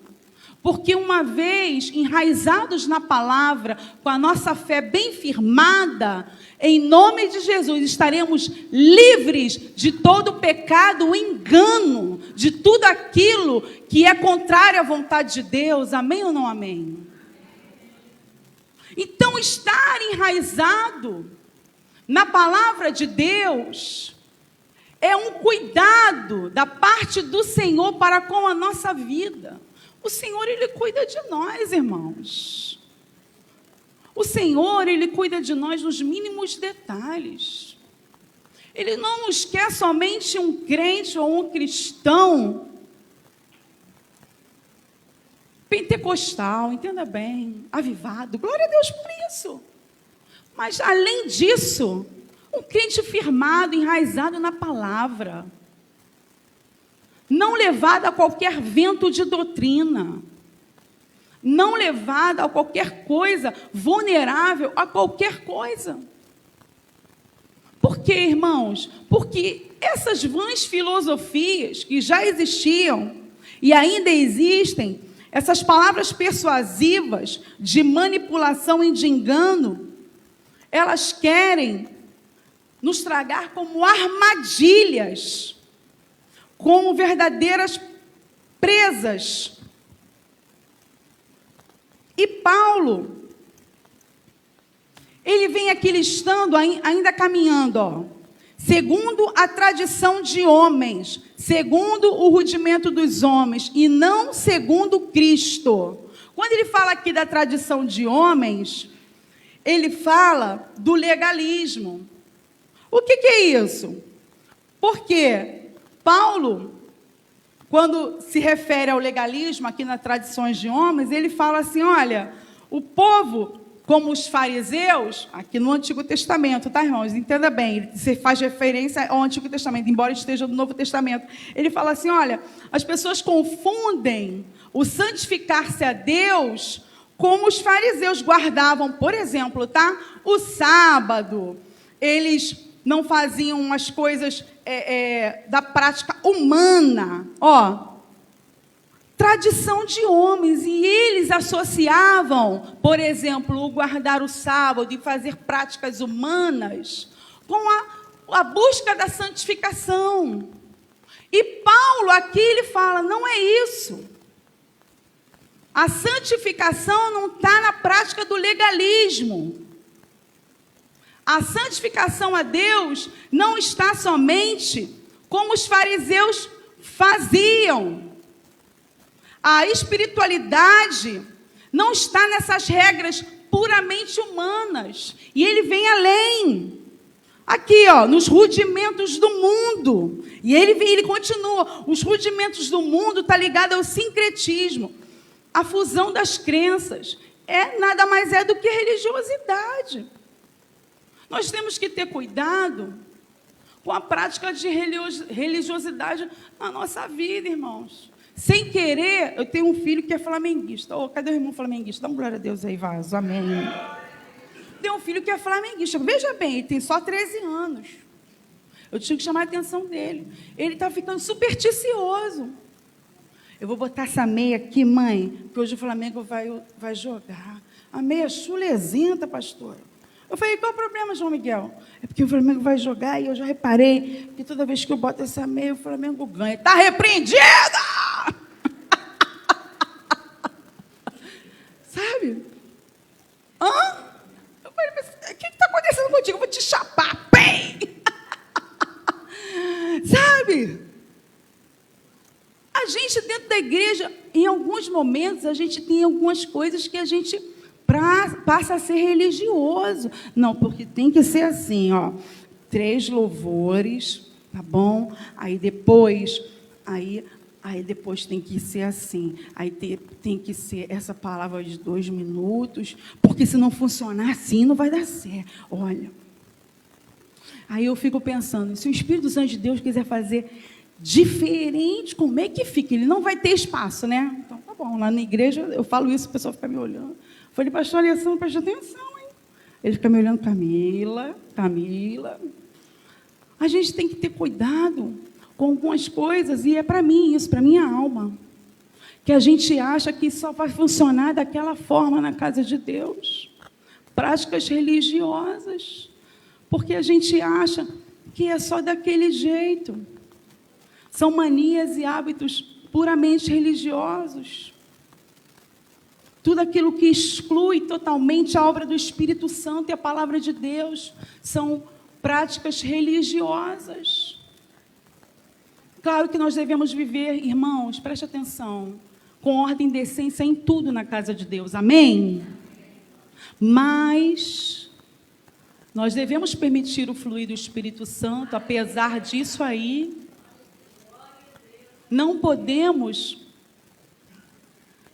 Porque uma vez enraizados na palavra, com a nossa fé bem firmada, em nome de Jesus, estaremos livres de todo pecado, engano, de tudo aquilo que é contrário à vontade de Deus. Amém ou não amém? Então, estar enraizado na palavra de Deus é um cuidado da parte do Senhor para com a nossa vida. O Senhor, Ele cuida de nós, irmãos. O Senhor, Ele cuida de nós nos mínimos detalhes. Ele não nos quer somente um crente ou um cristão pentecostal, entenda bem, avivado. Glória a Deus por isso. Mas, além disso, um crente firmado, enraizado na palavra, não levado a qualquer vento de doutrina, não levado a qualquer coisa, vulnerável a qualquer coisa. Por quê, irmãos? Porque essas vãs filosofias que já existiam e ainda existem, essas palavras persuasivas de manipulação e de engano, elas querem nos tragar como armadilhas, como verdadeiras presas. E Paulo, ele vem aqui listando, ainda caminhando, segundo a tradição de homens, segundo o rudimento dos homens, e não segundo Cristo. Quando ele fala aqui da tradição de homens, ele fala do legalismo. O que é isso? Porque Paulo, quando se refere ao legalismo, aqui nas tradições de homens, ele fala assim, olha, o povo, como os fariseus, aqui no Antigo Testamento, tá, irmãos? Entenda bem, você faz referência ao Antigo Testamento, embora esteja no Novo Testamento. Ele fala assim, olha, as pessoas confundem o santificar-se a Deus como os fariseus guardavam, por exemplo, tá? O sábado, eles não faziam as coisas da prática humana, tradição de homens, e eles associavam, por exemplo, o guardar o sábado e fazer práticas humanas com a busca da santificação. E Paulo aqui ele fala, não é isso. A santificação não está na prática do legalismo. A santificação a Deus não está somente como os fariseus faziam. A espiritualidade não está nessas regras puramente humanas. E ele vem além. Aqui, ó, nos rudimentos do mundo. E ele continua. Os rudimentos do mundo está ligado ao sincretismo. A fusão das crenças. Nada mais é do que religiosidade. Nós temos que ter cuidado com a prática de religiosidade na nossa vida, irmãos. Sem querer, eu tenho um filho que é flamenguista. Cadê o irmão flamenguista? Dá uma glória a Deus aí, Vaso. Amém. Tem um filho que é flamenguista. Veja bem, ele tem só 13 anos. Eu tinha que chamar a atenção dele. Ele está ficando supersticioso. Eu vou botar essa meia aqui, mãe, porque hoje o Flamengo vai jogar. A meia chulezenta, pastora. Eu falei, qual o problema, João Miguel? É porque o Flamengo vai jogar e eu já reparei que toda vez que eu boto essa meia, o Flamengo ganha. Está repreendida! Sabe? Eu falei, o que está acontecendo contigo? Eu vou te chapar. Pem! Sabe? A gente dentro da igreja, em alguns momentos, a gente tem algumas coisas que a gente passa a ser religioso. Não, porque tem que ser assim, ó. 3 louvores, tá bom? Aí depois tem que ser assim. Aí tem que ser essa palavra de 2 minutos, porque se não funcionar assim, não vai dar certo. Olha. Aí eu fico pensando, se o Espírito Santo de Deus quiser fazer diferente, como é que fica? Ele não vai ter espaço, né? Então, tá bom. Lá na igreja, eu falo isso, o pessoal fica me olhando. Eu falei, pastor Alessandro, preste atenção, hein? Ele fica me olhando, Camila. A gente tem que ter cuidado com algumas coisas, e é para mim isso, para minha alma. Que a gente acha que só vai funcionar daquela forma na casa de Deus. Práticas religiosas. Porque a gente acha que é só daquele jeito. São manias e hábitos puramente religiosos. Tudo aquilo que exclui totalmente a obra do Espírito Santo e a palavra de Deus são práticas religiosas. Claro que nós devemos viver, irmãos, preste atenção, com ordem e decência em tudo na casa de Deus, amém? Mas nós devemos permitir o fluir do Espírito Santo, apesar disso aí, não podemos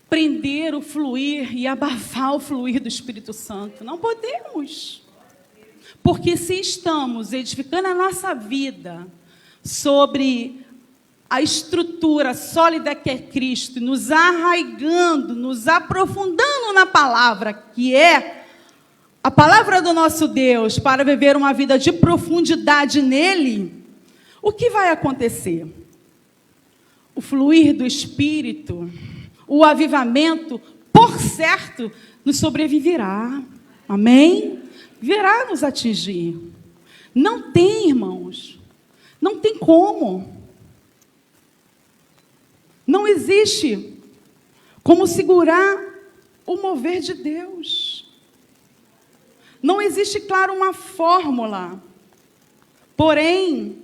prender o fluir e abafar o fluir do Espírito Santo. Não podemos. Porque se estamos edificando a nossa vida sobre a estrutura sólida que é Cristo, nos arraigando, nos aprofundando na palavra, que é a palavra do nosso Deus, para viver uma vida de profundidade nele, o que vai acontecer? O fluir do Espírito, o avivamento, por certo, nos sobreviverá. Amém? Virá nos atingir. Não tem, irmãos. Não tem como. Não existe como segurar o mover de Deus. Não existe, claro, uma fórmula. Porém,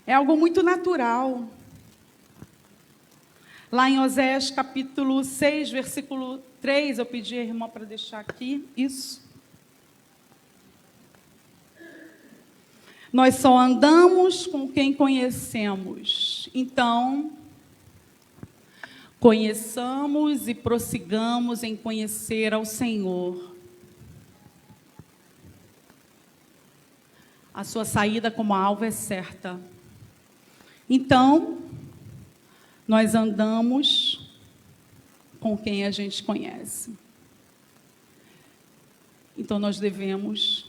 é algo muito natural. Lá em Oséias, capítulo 6, versículo 3, eu pedi a irmã para deixar aqui, isso. Nós só andamos com quem conhecemos. Então, conheçamos e prossigamos em conhecer ao Senhor. A sua saída como alvo é certa. Então, nós andamos com quem a gente conhece. Então, nós devemos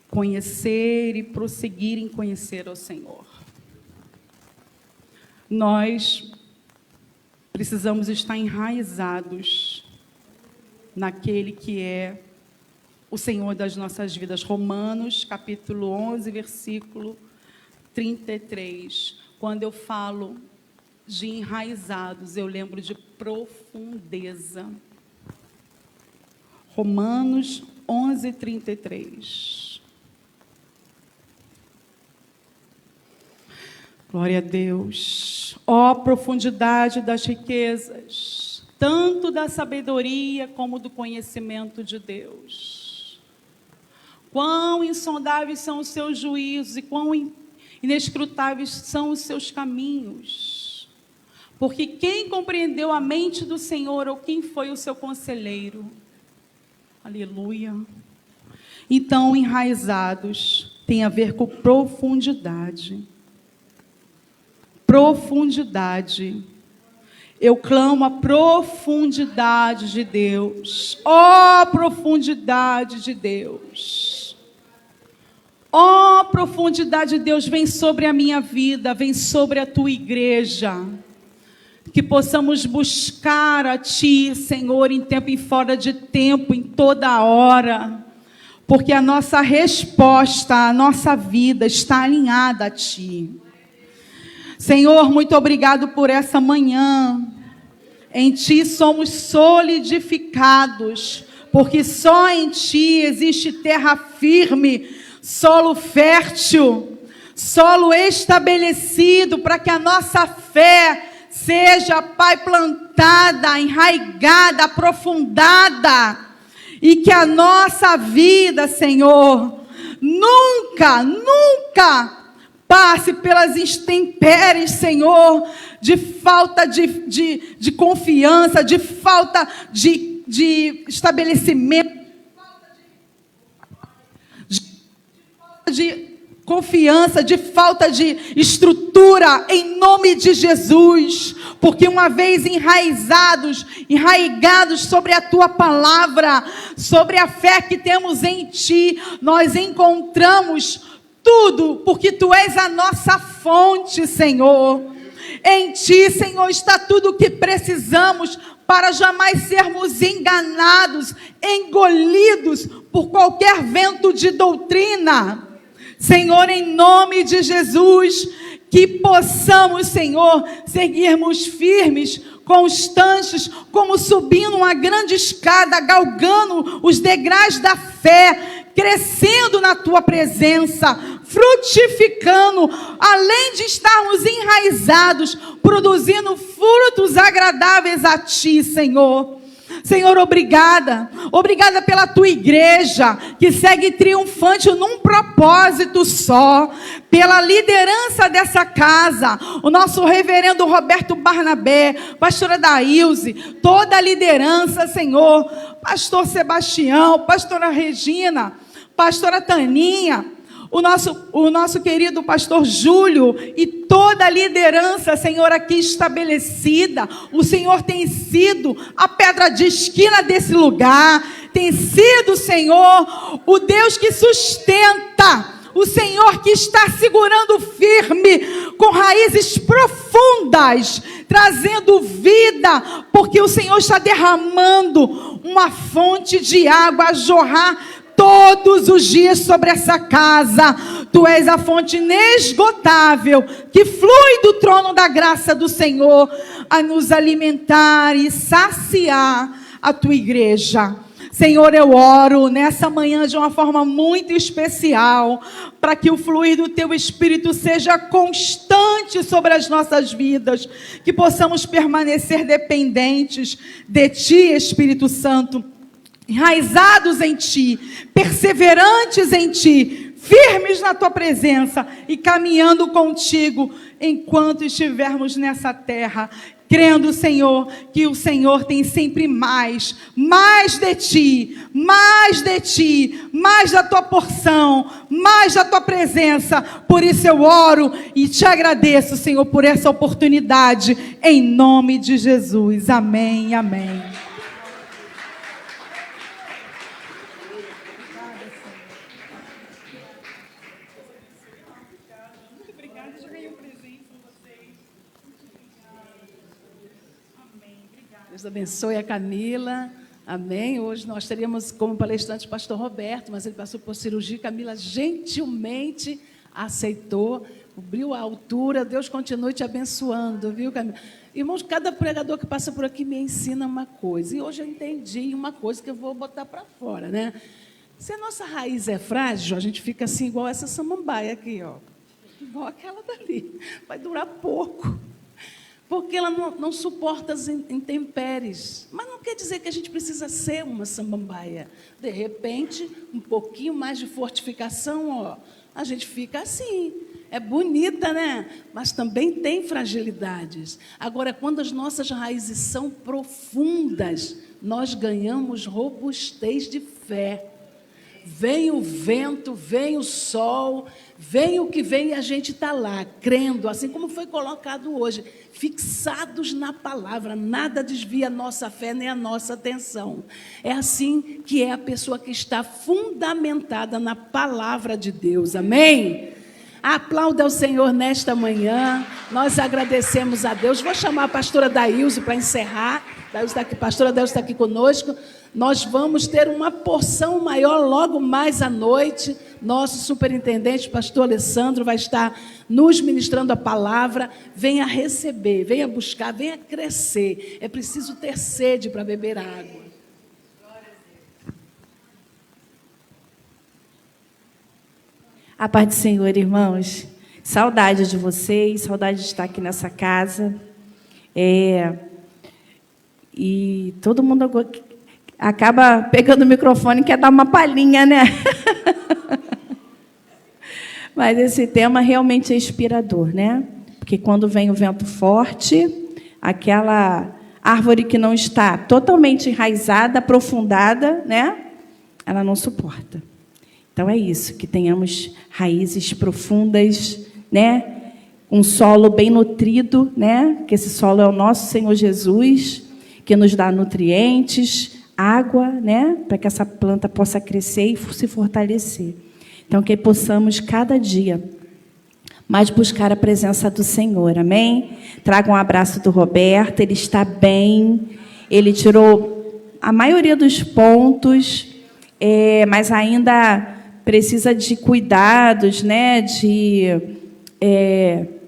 conhecer e prosseguir em conhecer ao Senhor. Nós precisamos estar enraizados naquele que é o Senhor das nossas vidas. Romanos, capítulo 11, versículo 33. Quando eu falo de enraizados, eu lembro de profundeza. Romanos 11:33. Glória a Deus. Ó profundidade das riquezas, tanto da sabedoria como do conhecimento de Deus. Quão insondáveis são os seus juízos e quão inescrutáveis são os seus caminhos. Porque quem compreendeu a mente do Senhor ou quem foi o seu conselheiro? Aleluia. Então, enraizados tem a ver com profundidade. Profundidade. Eu clamo a profundidade de Deus. Ó profundidade de Deus. Ó profundidade de Deus, vem sobre a minha vida, vem sobre a tua igreja. Que possamos buscar a Ti, Senhor, em tempo e fora de tempo, em toda hora. Porque a nossa resposta, a nossa vida está alinhada a Ti. Senhor, muito obrigado por essa manhã. Em Ti somos solidificados, porque só em Ti existe terra firme, solo fértil, solo estabelecido, para que a nossa fé seja, Pai, plantada, enraigada, aprofundada, e que a nossa vida, Senhor, nunca passe pelas intempéries, Senhor, de falta de confiança, de falta de estabelecimento, de confiança, de falta de estrutura, em nome de Jesus, porque uma vez enraigados sobre a Tua palavra, sobre a fé que temos em Ti, nós encontramos tudo, porque Tu és a nossa fonte, Senhor. Em Ti, Senhor, está tudo o que precisamos para jamais sermos enganados, engolidos por qualquer vento de doutrina. Senhor, em nome de Jesus, que possamos, Senhor, seguirmos firmes, constantes, como subindo uma grande escada, galgando os degraus da fé, crescendo na Tua presença, frutificando, além de estarmos enraizados, produzindo frutos agradáveis a Ti, Senhor. Senhor, obrigada pela Tua igreja, que segue triunfante num propósito só, pela liderança dessa casa, o nosso reverendo Roberto Barnabé, pastora Daílze, toda a liderança, Senhor, pastor Sebastião, pastora Regina, pastora Taninha, o nosso querido pastor Júlio e toda a liderança, Senhor, aqui estabelecida. O Senhor tem sido a pedra de esquina desse lugar, tem sido, Senhor, o Deus que sustenta, o Senhor que está segurando firme, com raízes profundas, trazendo vida, porque o Senhor está derramando uma fonte de água a jorrar todos os dias sobre essa casa. Tu és a fonte inesgotável que flui do trono da graça do Senhor a nos alimentar e saciar a Tua igreja. Senhor, eu oro nessa manhã de uma forma muito especial, para que o fluir do Teu Espírito seja constante sobre as nossas vidas, que possamos permanecer dependentes de Ti, Espírito Santo, enraizados em Ti, perseverantes em Ti, firmes na Tua presença e caminhando contigo enquanto estivermos nessa terra, crendo, Senhor, que o Senhor tem sempre mais de Ti, mais da Tua porção, mais da Tua presença. Por isso eu oro e Te agradeço, Senhor, por essa oportunidade, em nome de Jesus. Amém, amém. Deus abençoe a Camila, amém. Hoje nós teríamos como palestrante o pastor Roberto, mas ele passou por cirurgia. Camila gentilmente aceitou, cobriu a altura. Deus continue te abençoando, viu, Camila? Irmãos, cada pregador que passa por aqui me ensina uma coisa, e hoje eu entendi uma coisa que eu vou botar para fora, né? Se a nossa raiz é frágil, a gente fica assim, igual essa samambaia aqui, ó. Igual aquela dali. Vai durar pouco. Porque ela não suporta as intempéries. Mas não quer dizer que a gente precisa ser uma samambaia. De repente, um pouquinho mais de fortificação, ó, a gente fica assim. É bonita, né? Mas também tem fragilidades. Agora, quando as nossas raízes são profundas, nós ganhamos robustez de fé. Vem o vento, vem o sol, vem o que vem e a gente está lá, crendo, assim como foi colocado hoje, fixados na palavra, nada desvia a nossa fé nem a nossa atenção. É assim que é a pessoa que está fundamentada na palavra de Deus, amém? Aplauda ao Senhor nesta manhã, nós agradecemos a Deus. Vou chamar a pastora Daílze para encerrar. Pastora Daílze está aqui conosco. Nós vamos ter uma porção maior logo mais à noite. Nosso superintendente, pastor Alessandro, vai estar nos ministrando a palavra. Venha receber, venha buscar, venha crescer. É preciso ter sede para beber água. A paz do Senhor, irmãos. Saudade de vocês, saudade de estar aqui nessa casa. E todo mundo acaba pegando o microfone e quer dar uma palhinha, né? Mas esse tema realmente é inspirador, né? Porque quando vem o vento forte, aquela árvore que não está totalmente enraizada, aprofundada, né? Ela não suporta. Então é isso, que tenhamos raízes profundas, né? Um solo bem nutrido, né? Que esse solo é o nosso Senhor Jesus, que nos dá nutrientes, água, né? Para que essa planta possa crescer e se fortalecer. Então, que possamos cada dia mais buscar a presença do Senhor, amém? Traga um abraço do Roberto, ele está bem, ele tirou a maioria dos pontos, mas ainda precisa de cuidados, né? De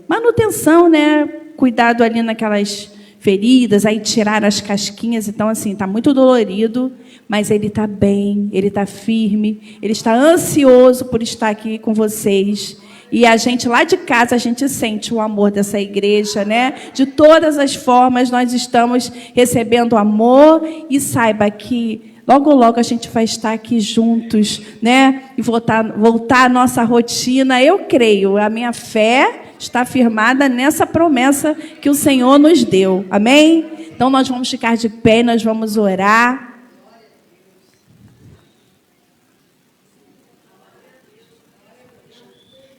manutenção, né? Cuidado ali naquelas feridas, aí tirar as casquinhas. Então, assim, está muito dolorido, mas ele está bem, ele está firme, ele está ansioso por estar aqui com vocês. E a gente, lá de casa, a gente sente o amor dessa igreja, né? De todas as formas, nós estamos recebendo amor. E saiba que logo, logo a gente vai estar aqui juntos, né? E voltar à nossa rotina. Eu creio, a minha fé está firmada nessa promessa que o Senhor nos deu. Amém? Então, nós vamos ficar de pé, nós vamos orar.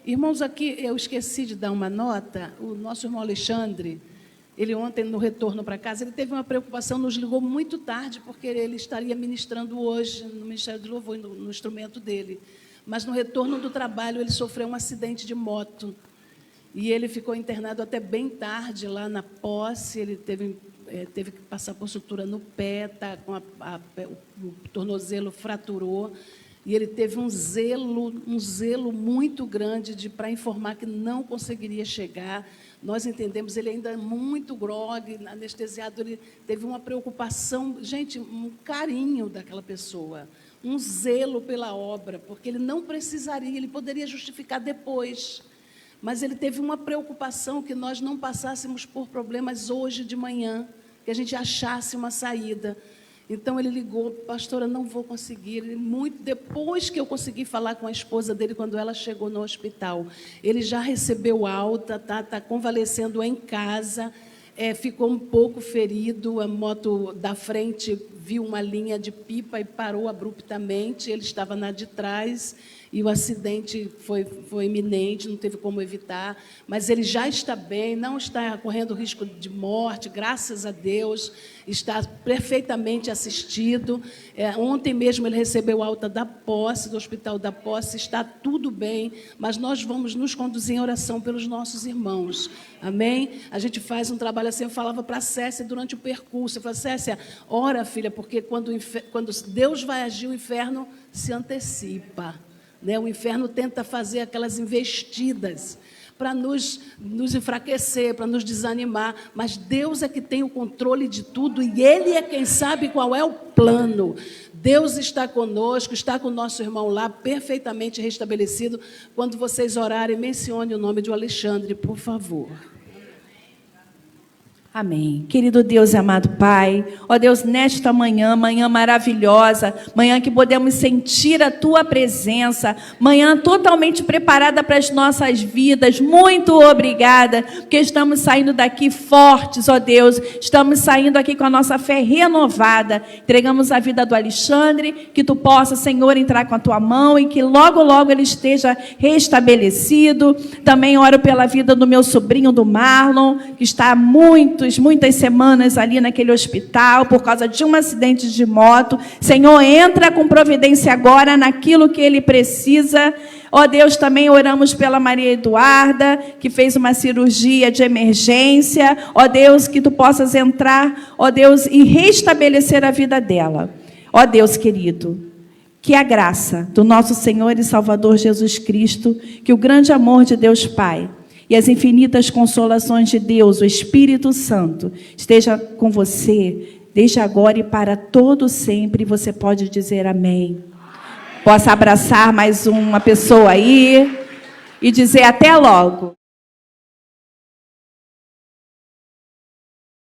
Irmãos, aqui eu esqueci de dar uma nota. O nosso irmão Alexandre, ele ontem, no retorno para casa, ele teve uma preocupação, nos ligou muito tarde, porque ele estaria ministrando hoje no Ministério de Louvor, no instrumento dele. Mas no retorno do trabalho, ele sofreu um acidente de moto. E ele ficou internado até bem tarde lá na posse. Ele teve que passar por sutura no pé, tá, com o tornozelo fraturou. E ele teve um zelo muito grande para informar que não conseguiria chegar. Nós entendemos, ele ainda é muito grogue, anestesiado, ele teve uma preocupação, gente, um carinho daquela pessoa, um zelo pela obra, porque ele não precisaria, ele poderia justificar depois, mas ele teve uma preocupação que nós não passássemos por problemas hoje de manhã, que a gente achasse uma saída. Então, ele ligou: pastora, não vou conseguir. Muito depois que eu consegui falar com a esposa dele, quando ela chegou no hospital, ele já recebeu alta, tá convalescendo em casa, ficou um pouco ferido, a moto da frente viu uma linha de pipa e parou abruptamente, ele estava na de trás, e o acidente foi iminente, não teve como evitar, mas ele já está bem, não está correndo risco de morte, graças a Deus, está perfeitamente assistido. Ontem mesmo ele recebeu alta da posse, do Hospital da Posse, está tudo bem, mas nós vamos nos conduzir em oração pelos nossos irmãos, amém? A gente faz um trabalho assim, eu falava para a Cécia durante o percurso, eu falava: Cécia, ora, filha, porque quando Deus vai agir, o inferno se antecipa. O inferno tenta fazer aquelas investidas para nos enfraquecer, para nos desanimar, mas Deus é que tem o controle de tudo e Ele é quem sabe qual é o plano. Deus está conosco, está com o nosso irmão lá, perfeitamente restabelecido. Quando vocês orarem, mencione o nome de Alexandre, por favor. Amém. Querido Deus e amado Pai, ó Deus, nesta manhã maravilhosa, manhã que podemos sentir a Tua presença, manhã totalmente preparada para as nossas vidas, muito obrigada, porque estamos saindo daqui fortes, ó Deus, estamos saindo aqui com a nossa fé renovada, entregamos a vida do Alexandre, que Tu possa, Senhor, entrar com a Tua mão e que logo, logo ele esteja restabelecido. Também oro pela vida do meu sobrinho, do Marlon, que está muitas semanas ali naquele hospital por causa de um acidente de moto. Senhor, entra com providência agora naquilo que ele precisa. Ó Deus, também oramos pela Maria Eduarda, que fez uma cirurgia de emergência. Ó Deus, que Tu possas entrar, ó Deus, e restabelecer a vida dela. Ó Deus querido, que a graça do nosso Senhor e Salvador Jesus Cristo, que o grande amor de Deus Pai e as infinitas consolações de Deus, o Espírito Santo, esteja com você, desde agora e para todo sempre. Você pode dizer amém. Possa abraçar mais uma pessoa aí e dizer até logo.